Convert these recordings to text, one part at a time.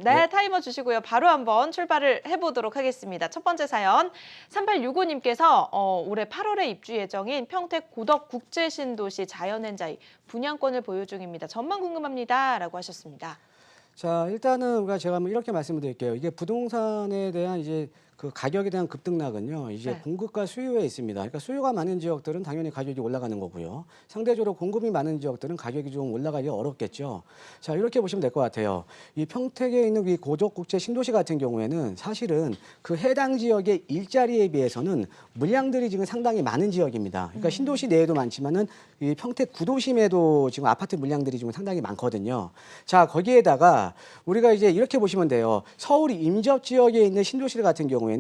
네, 타이머 주시고요. 바로 한번 출발을 해보도록 하겠습니다. 첫 번째 사연, 3865님께서 올해 8월에 입주 예정인 평택 고덕 국제신도시 자연엔자이 분양권을 보유 중입니다. 전망 궁금합니다. 라고 하셨습니다. 자, 일단은 우리가 제가 한번 이렇게 말씀을 드릴게요. 이게 부동산에 대한 이제 그 가격에 대한 급등락은요, 이제 네. 공급과 수요에 있습니다. 그러니까 수요가 많은 지역들은 당연히 가격이 올라가는 거고요. 상대적으로 공급이 많은 지역들은 가격이 좀 올라가기 어렵겠죠. 자, 이렇게 보시면 될 것 같아요. 이 평택에 있는 이 고덕국제 신도시 같은 경우에는 사실은 그 해당 지역의 일자리에 비해서는 물량들이 지금 상당히 많은 지역입니다. 그러니까 신도시 내에도 많지만은 이 평택 구도심에도 지금 아파트 물량들이 지금 상당히 많거든요. 자, 거기에다가 우리가 이제 이렇게 보시면 돼요. 서울 인접 지역에 있는 신도시 같은 경우에는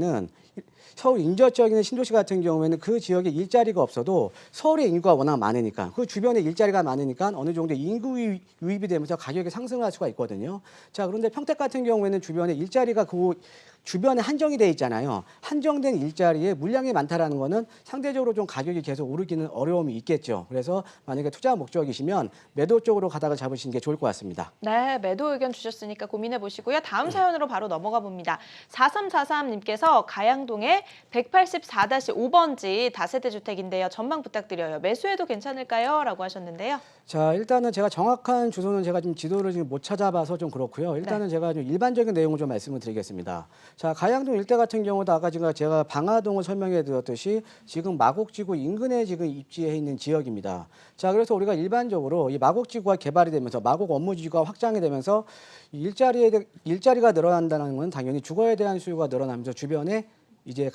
서울 인접 지역에 있는 신도시 같은 경우에는 그 지역에 일자리가 없어도 서울의 인구가 워낙 많으니까 그 주변에 일자리가 많으니까 어느 정도 인구 유입이 되면서 가격이 상승할 수가 있거든요. 자, 그런데 평택 같은 경우에는 주변에 일자리가 그 주변에 한정이 돼 있잖아요. 한정된 일자리에 물량이 많다라는 거는 상대적으로 좀 가격이 계속 오르기는 어려움이 있겠죠. 그래서 만약에 투자 목적이시면 매도 쪽으로 가닥을 잡으시는 게 좋을 것 같습니다. 네, 매도 의견 주셨으니까 고민해 보시고요. 다음 사연으로 바로 넘어가 봅니다. 4343님께서 가양동의 184-5번지 다세대 주택인데요. 전망 부탁드려요. 매수해도 괜찮을까요? 라고 하셨는데요. 자, 일단은 제가 정확한 주소는 제가 지금 지도를 지금 못 찾아봐서 좀 그렇고요. 일단은 제가 좀 일반적인 내용을 좀 말씀을 드리겠습니다. 자, 가양동 일대 같은 경우도 아까 제가 방화동을 설명해 드렸듯이 지금 마곡지구 인근에 지금 입지해 있는 지역입니다. 자, 그래서 우리가 일반적으로 이 마곡지구가 개발이 되면서 마곡 업무지구가 확장이 되면서 일자리가 늘어난다는 건 당연히 주거에 대한 수요가 늘어나면서 주변에 이제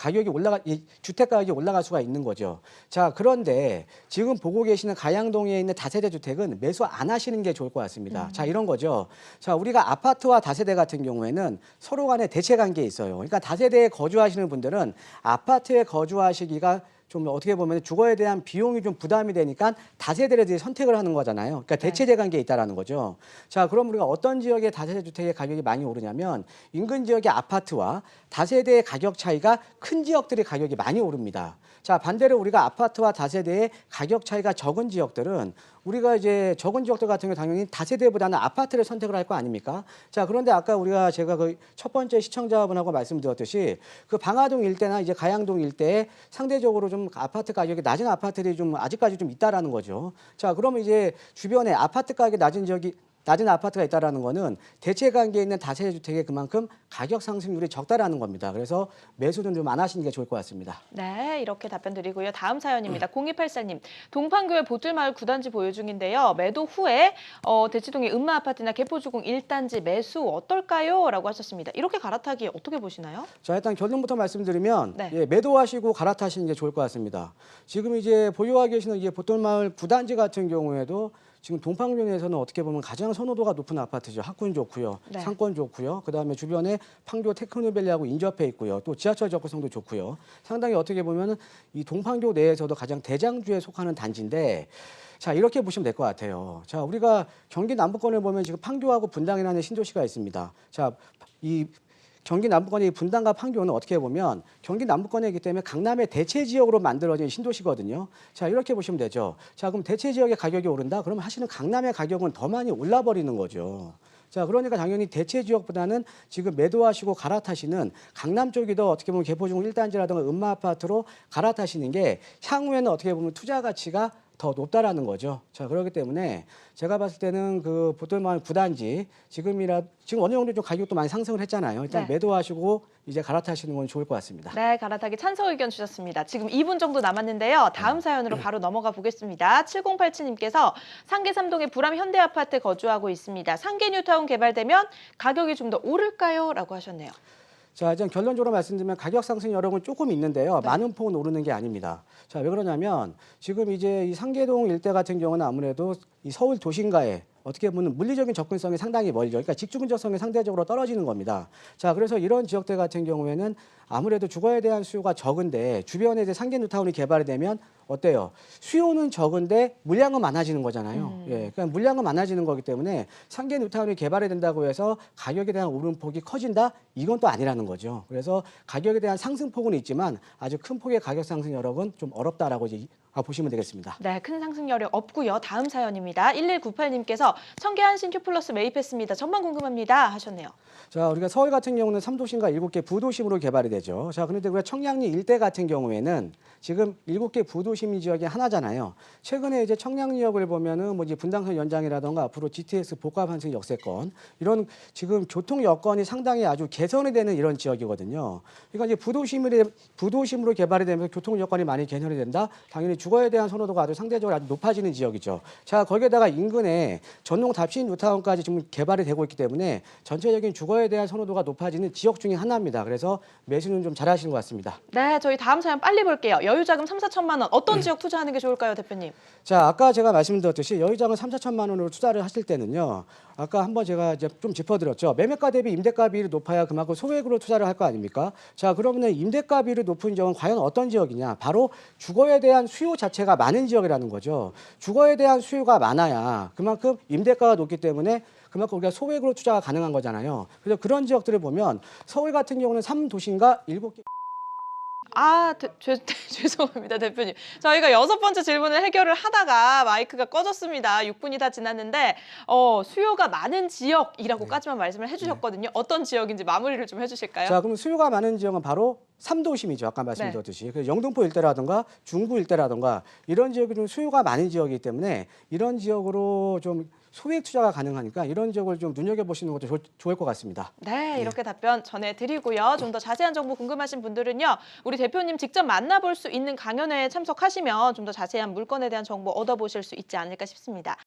주택 가격이 올라갈 수가 있는 거죠. 자, 그런데 지금 보고 계시는 가양동에 있는 다세대 주택은 매수 안 하시는 게 좋을 것 같습니다. 자, 이런 거죠. 자, 우리가 아파트와 다세대 같은 경우에는 서로 간에 대체 관계에 있어요. 그러니까 다세대에 거주하시는 분들은 아파트에 거주하시기가 좀 어떻게 보면 주거에 대한 비용이 좀 부담이 되니까 다세대를 선택을 하는 거잖아요. 그러니까 대체재 관계에 있다라는 거죠. 자, 그럼 우리가 어떤 지역의 다세대 주택의 가격이 많이 오르냐면 인근 지역의 아파트와 다세대의 가격 차이가 큰 지역들의 가격이 많이 오릅니다. 자, 반대로 우리가 아파트와 다세대의 가격 차이가 적은 지역들은 우리가 이제 적은 지역들 같은 경우 당연히 다세대보다는 아파트를 선택을 할 거 아닙니까? 자, 그런데 아까 제가 그 첫 번째 시청자분하고 말씀드렸듯이 그 방화동 일대나 이제 가양동 일대에 상대적으로 좀 아파트 가격이 낮은 아파트들이 좀 아직까지 좀 있다라는 거죠. 자, 그러면 이제 주변에 아파트 가격이 낮은 아파트가 있다라는 거는 대체 관계에 있는 다세대 주택에 그만큼 가격 상승률이 적다라는 겁니다. 그래서 매수는 좀 안 하시는 게 좋을 것 같습니다. 네, 이렇게 답변 드리고요. 다음 사연입니다. 0284님, 동판교회 보틀마을 9단지 보유 중인데요. 매도 후에 대치동의 은마아파트나 개포주공 1단지 매수 어떨까요? 라고 하셨습니다. 이렇게 갈아타기 어떻게 보시나요? 자, 일단 결론부터 말씀드리면 네. 예, 매도하시고 갈아타시는 게 좋을 것 같습니다. 지금 이제 보유하고 계시는 이제 보틀마을 9단지 같은 경우에도 지금 동판교에서는 어떻게 보면 가장 선호도가 높은 아파트죠. 학군 좋고요. 네. 상권 좋고요. 그다음에 주변에 판교 테크노밸리하고 인접해 있고요. 또 지하철 접근성도 좋고요. 상당히 어떻게 보면은 이 동판교 내에서도 가장 대장주에 속하는 단지인데 자, 이렇게 보시면 될 것 같아요. 자, 우리가 경기 남부권을 보면 지금 판교하고 분당이라는 신도시가 있습니다. 자, 이 경기 남부권의 분당과 판교는 어떻게 보면 경기 남부권이기 때문에 강남의 대체 지역으로 만들어진 신도시거든요. 자, 이렇게 보시면 되죠. 자, 그럼 대체 지역의 가격이 오른다? 그러면 사실은 강남의 가격은 더 많이 올라 버리는 거죠. 자, 그러니까 당연히 대체 지역보다는 지금 매도하시고 갈아타시는 강남 쪽이 더 어떻게 보면 개포중 1단지라든가 은마아파트로 갈아타시는 게 향후에는 어떻게 보면 투자 가치가 더 높다라는 거죠. 자, 그렇기 때문에 제가 봤을 때는 그 보통만 9단지 지금 어느 정도 좀 가격도 많이 상승을 했잖아요. 일단 네. 매도하시고 이제 갈아타시는 건 좋을 것 같습니다. 네, 갈아타기 찬성 의견 주셨습니다. 지금 2분 정도 남았는데요. 다음 사연으로 바로 넘어가 보겠습니다. 7087님께서 상계 3동의 불암 현대아파트 거주하고 있습니다. 상계 뉴타운 개발되면 가격이 좀 더 오를까요? 라고 하셨네요. 자, 이제 결론적으로 말씀드리면 가격 상승 여력은 조금 있는데요. 많은 폭은 오르는 게 아닙니다. 자, 왜 그러냐면 지금 이제 이 상계동 일대 같은 경우는 아무래도 이 서울 도심가에 어떻게 보면 물리적인 접근성이 상당히 멀죠. 그러니까 직주 근접성이 상대적으로 떨어지는 겁니다. 자, 그래서 이런 지역들 같은 경우에는 아무래도 주거에 대한 수요가 적은데 주변에 이제 상계 뉴타운이 개발이 되면 어때요? 수요는 적은데 물량은 많아지는 거잖아요. 예, 그러니까 물량은 많아지는 거기 때문에 상계 뉴타운이 개발이 된다고 해서 가격에 대한 오름폭이 커진다? 이건 또 아니라는 거죠. 그래서 가격에 대한 상승폭은 있지만 아주 큰 폭의 가격 상승 여력은 좀 어렵다라고 이제 보시면 되겠습니다. 네, 큰 상승 여력 없고요. 다음 사연입니다. 1198님께서 청계한 신규 플러스 매입했습니다. 전망 궁금합니다 하셨네요. 자, 우리가 서울 같은 경우는 3도심과 7개 부도심으로 개발이 되죠. 자, 그런데 우리가 청량리 일대 같은 경우에는 지금 7개 부도심 지역이 하나잖아요. 최근에 이제 청량리역을 보면은 뭐 이제 분당선 연장이라던가 앞으로 GTX 복합 환승 역세권 이런 지금 교통 여건이 상당히 아주 개선이 되는 이런 지역이거든요. 그러니까 이제 부도심으로 개발이 되면서 교통 여건이 많이 개선이 된다. 당연히 주거에 대한 선호도가 아주 상대적으로 아주 높아지는 지역이죠. 자, 거기에다가 인근에 전동 답신 뉴타운까지 지금 개발이 되고 있기 때문에 전체적인 주거에 대한 선호도가 높아지는 지역 중에 하나입니다. 그래서 매수는 좀 잘하시는 것 같습니다. 네, 저희 다음 사연 빨리 볼게요. 여유자금 3, 4천만 원 어떤 지역 투자하는 게 좋을까요, 대표님? 자, 아까 제가 말씀드렸듯이 여유자금 3, 4천만 원으로 투자를 하실 때는요. 아까 한번 제가 이제 좀 짚어드렸죠. 매매가 대비 임대가 비율이 높아야 그만큼 소액으로 투자를 할 거 아닙니까? 자, 그러면 임대가 비율이 높은 지역은 과연 어떤 지역이냐? 바로 주거에 대한 수요 자체가 많은 지역이라는 거죠. 주거에 대한 수요가 많아야 그만큼 임대가가 높기 때문에 그만큼 우리가 소액으로 투자가 가능한 거잖아요. 그래서 그런 지역들을 보면 서울 같은 경우는 3도시인가 7개 죄송합니다, 대표님. 저희가 6번째 질문을 해결을 하다가 마이크가 꺼졌습니다. 6분이 다 지났는데 수요가 많은 지역이라고까지만 말씀을 해주셨거든요. 어떤 지역인지 마무리를 좀 해주실까요? 자, 그럼 수요가 많은 지역은 바로 3도심이죠. 아까 말씀드렸듯이. 그래서 영등포 일대라든가 중구 일대라든가 이런 지역이 좀 수요가 많은 지역이기 때문에 이런 지역으로 좀 소액 투자가 가능하니까 이런 지역을 좀 눈여겨보시는 것도 좋을 것 같습니다. 네, 이렇게 답변 전해드리고요. 좀 더 자세한 정보 궁금하신 분들은요. 우리 대표님 직접 만나볼 수 있는 강연회에 참석하시면 좀 더 자세한 물건에 대한 정보 얻어보실 수 있지 않을까 싶습니다.